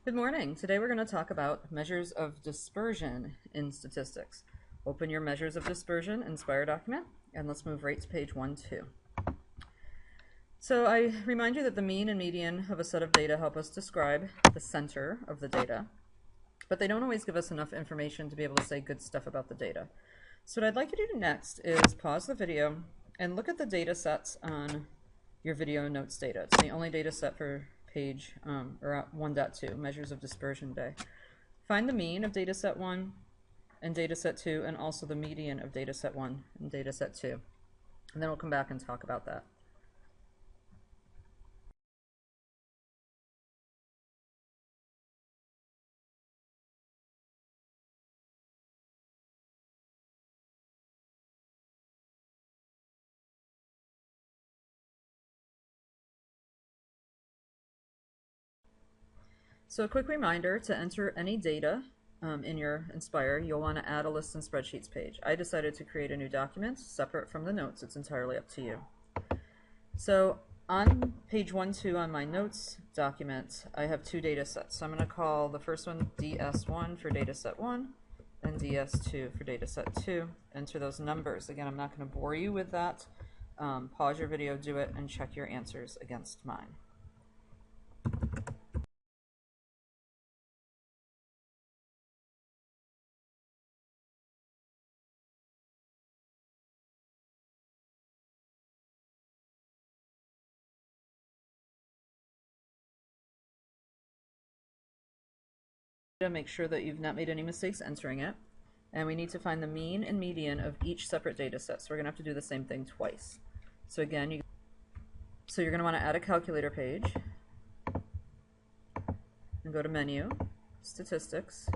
Good morning. Today we're going to talk about measures of dispersion in statistics. Open your measures of dispersion Inspire document and let's move right to page 1-2. So I remind you that the mean and median of a set of data help us describe the center of the data, but they don't always give us enough information to be able to say good stuff about the data. So what I'd like you to do next is pause the video and look at the data sets on your video notes data. It's the only data set for page 1.2, measures of dispersion day. Find the mean of data set 1 and data set 2, and also the median of data set 1 and data set 2. And then we'll come back and talk about that. So a quick reminder, to enter any data in your Inspire, you'll want to add a list and spreadsheets page. I decided to create a new document separate from the notes. It's entirely up to you. So on page 1-2 on my notes document, I have two data sets. So I'm going to call the first one DS1 for data set 1 and DS2 for data set 2. Enter those numbers. Again, I'm not going to bore you with that. Pause your video, do it, and check your answers against mine. Make sure that you've not made any mistakes entering it, and we need to find the mean and median of each separate data set. So we're going to have to do the same thing twice. So again, you're going to want to add a calculator page and go to Menu, Statistics,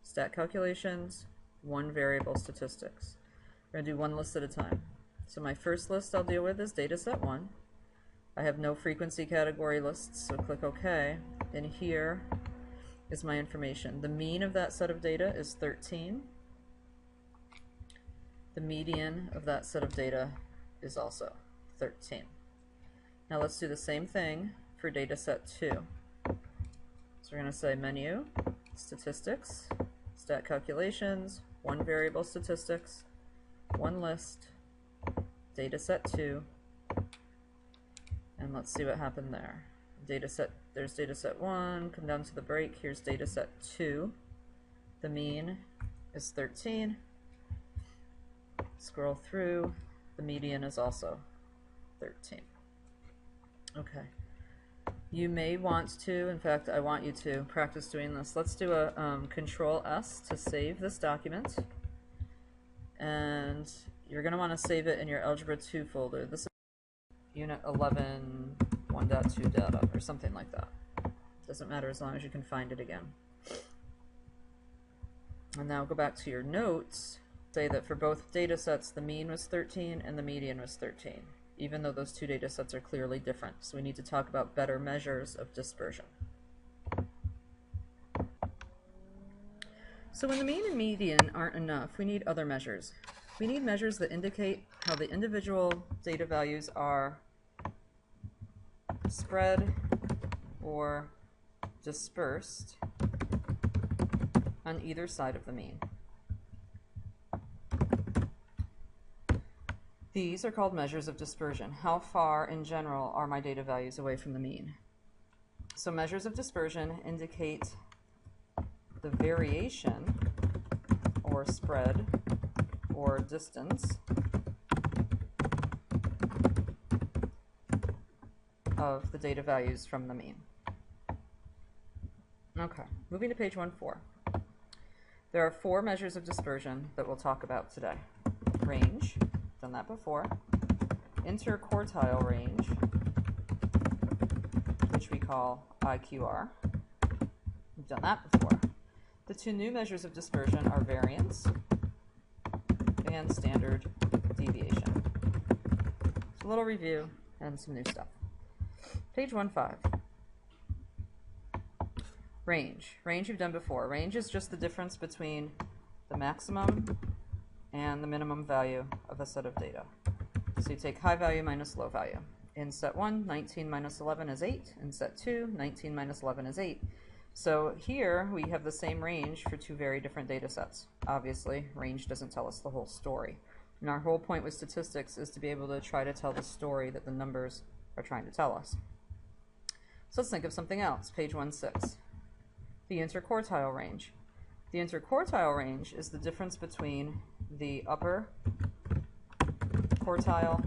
Stat Calculations, One Variable Statistics. We're going to do one list at a time. So my first list I'll deal with is data set 1. I have no frequency category lists, so click OK. And here is my information. The mean of that set of data is 13. The median of that set of data is also 13. Now let's do the same thing for data set 2. So we're going to say Menu, Statistics, Stat Calculations, One Variable Statistics, One List, data set 2, and let's see what happened there. There's data set 1, come down to the break, here's data set 2. The mean is 13. Scroll through, the median is also 13. Okay. You may want to, in fact, I want you to practice doing this. Let's do a Control S to save this document. And you're going to want to save it in your Algebra 2 folder. This is Unit 11 1.2 data or something like that. Doesn't matter as long as you can find it again. And now go back to your notes. Say that for both data sets the mean was 13 and the median was 13, even though those two data sets are clearly different. So we need to talk about better measures of dispersion. So when the mean and median aren't enough, we need other measures. We need measures that indicate how the individual data values are spread or dispersed on either side of the mean. These are called measures of dispersion. How far in general are my data values away from the mean? So measures of dispersion indicate the variation or spread or distance of the data values from the mean. Okay, moving to page 1-4. There are 4 measures of dispersion that we'll talk about today. Range, done that before. Interquartile range, which we call IQR. We've done that before. The 2 new measures of dispersion are variance and standard deviation. So a little review and some new stuff. Page 1-5. Range. Range you've done before. Range is just the difference between the maximum and the minimum value of a set of data. So you take high value minus low value. In set 1, 19 minus 11 is 8. In set 2, 19 minus 11 is 8. So here we have the same range for two very different data sets. Obviously, range doesn't tell us the whole story. And our whole point with statistics is to be able to try to tell the story that the numbers are trying to tell us. So let's think of something else. Page 16. The interquartile range. The interquartile range is the difference between the upper quartile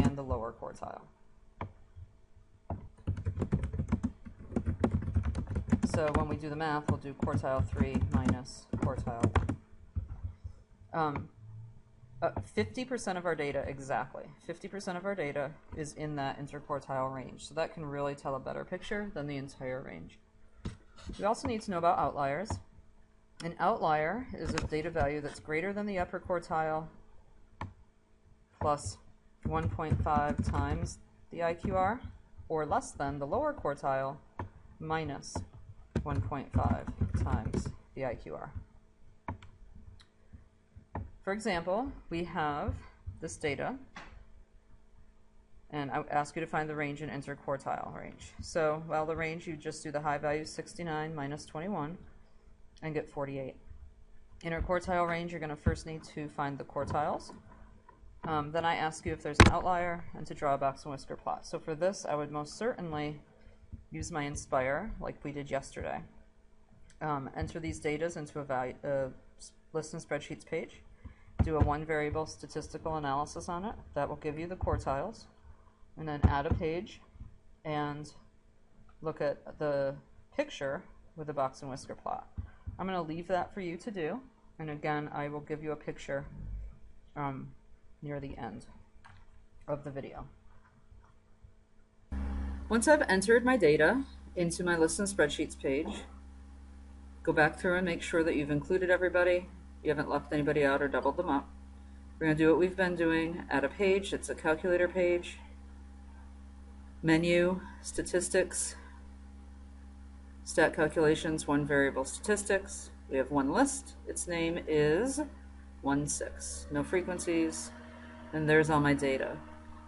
and the lower quartile. So when we do the math, we'll do quartile 3 minus quartile 1. 50% of our data, exactly, 50% of our data is in that interquartile range. So that can really tell a better picture than the entire range. We also need to know about outliers. An outlier is a data value that's greater than the upper quartile plus 1.5 times the IQR, or less than the lower quartile minus 1.5 times the IQR. For example, we have this data, and I ask you to find the range in interquartile range. So, well, the range, you just do the high value 69 minus 21 and get 48. Interquartile range, you're going to first need to find the quartiles. Then I ask you if there's an outlier and to draw a box and whisker plot. So for this, I would most certainly use my Inspire like we did yesterday. Enter these data into a list and spreadsheets page. Do a one variable statistical analysis on it. That will give you the quartiles. And then add a page and look at the picture with a box and whisker plot. I'm going to leave that for you to do. And again, I will give you a picture near the end of the video. Once I've entered my data into my list and spreadsheets page, go back through and make sure that you've included everybody, you haven't left anybody out or doubled them up. We're going to do what we've been doing, add a page, it's a calculator page, menu, statistics, stat calculations, one variable statistics. We have one list, its name is 16, no frequencies, and there's all my data.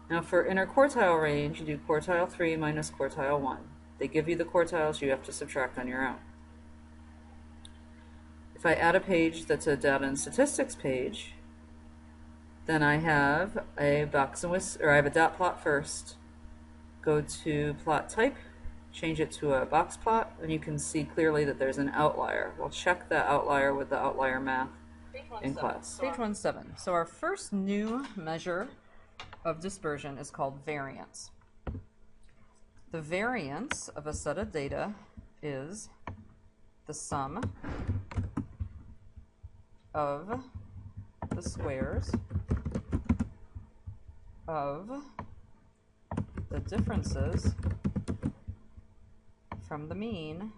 Now for interquartile range, you do quartile 3 minus quartile 1. They give you the quartiles, you have to subtract on your own. If I add a page that's a data and statistics page, then I have a box and whisker, or I have a dot plot first. Go to plot type, change it to a box plot, and you can see clearly that there's an outlier. We'll check that outlier with the outlier math in class. Page 17. So our first new measure of dispersion is called variance. The variance of a set of data is the sum of the squares of the differences from the mean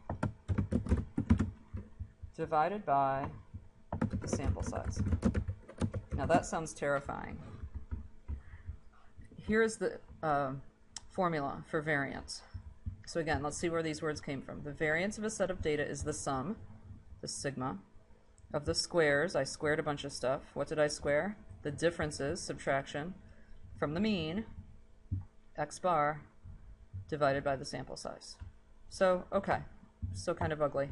divided by the sample size. Now that sounds terrifying. Here's the formula for variance. So again, let's see where these words came from. The variance of a set of data is the sum, the sigma, of the squares. I squared a bunch of stuff. What did I square? The differences, subtraction, from the mean, x bar, divided by the sample size. So, okay, still kind of ugly.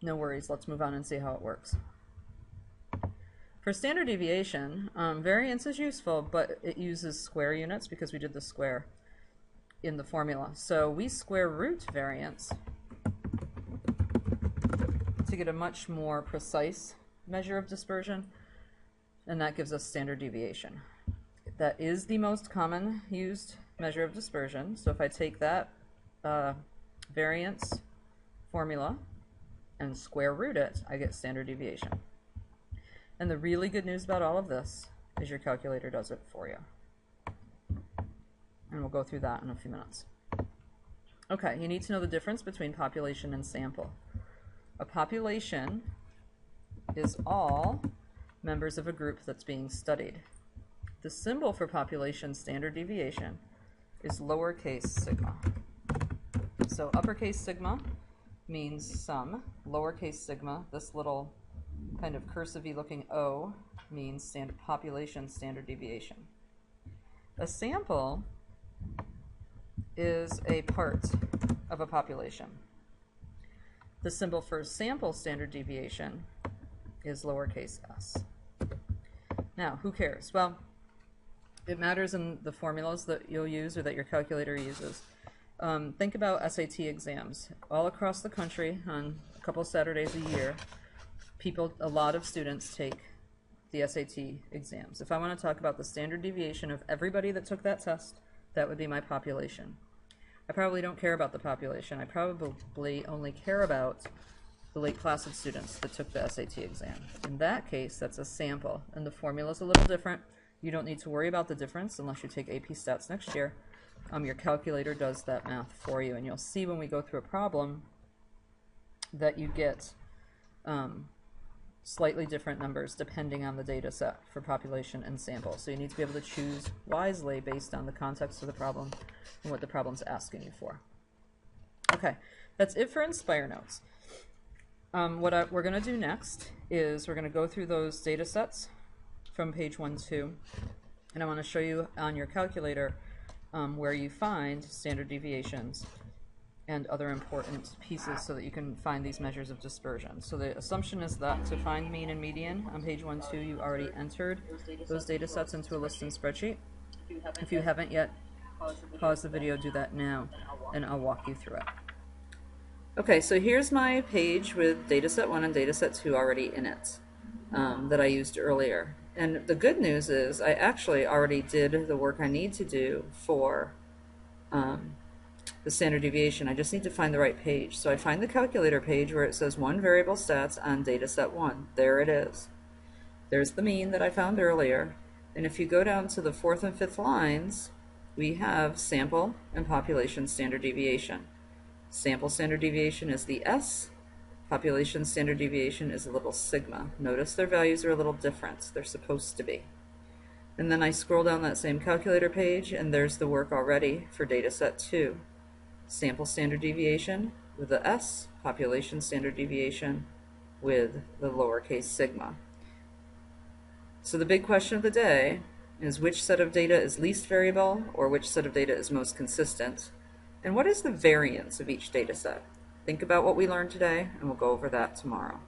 No worries, let's move on and see how it works. For standard deviation, variance is useful, but it uses square units because we did the square in the formula. So we square root variance to get a much more precise measure of dispersion, and that gives us standard deviation. That is the most common used measure of dispersion. So if I take that variance formula and square root it, I get standard deviation. And the really good news about all of this is your calculator does it for you. And we'll go through that in a few minutes. Okay, you need to know the difference between population and sample. A population is all members of a group that's being studied. The symbol for population standard deviation is lowercase sigma. So uppercase sigma means sum, lowercase sigma, this little kind of cursive-y looking O, means population standard deviation. A sample is a part of a population. The symbol for sample standard deviation is lowercase s. Now, who cares? Well, it matters in the formulas that you'll use or that your calculator uses. Think about SAT exams. All across the country on a couple Saturdays a year, a lot of students take the SAT exams. If I want to talk about the standard deviation of everybody that took that test, that would be my population. I probably don't care about the population. I probably only care about the late placid students that took the SAT exam. In that case, that's a sample, and the formula's a little different. You don't need to worry about the difference unless you take AP Stats next year. Your calculator does that math for you, and you'll see when we go through a problem that you get slightly different numbers depending on the data set for population and sample. So you need to be able to choose wisely based on the context of the problem and what the problem's asking you for. Okay, that's it for Inspire Notes. We're going to do next is we're going to go through those data sets from page 1-2, and I want to show you on your calculator where you find standard deviations and other important pieces so that you can find these measures of dispersion. So the assumption is that to find mean and median on page 1-2, you already entered those data sets into a list and spreadsheet. If you haven't yet, pause the video, do that now, and I'll walk you through it. Okay, so here's my page with dataset 1 and dataset 2 already in it that I used earlier. And the good news is I actually already did the work I need to do for the standard deviation. I just need to find the right page. So I find the calculator page where it says 1 variable stats on dataset 1. There it is. There's the mean that I found earlier. And if you go down to the 4th and 5th lines, we have sample and population standard deviation. Sample standard deviation is the S. Population standard deviation is a little sigma. Notice their values are a little different. They're supposed to be. And then I scroll down that same calculator page, and there's the work already for dataset 2. Sample standard deviation with the S, population standard deviation with the lowercase sigma. So the big question of the day is which set of data is least variable or which set of data is most consistent? And what is the variance of each data set? Think about what we learned today, and we'll go over that tomorrow.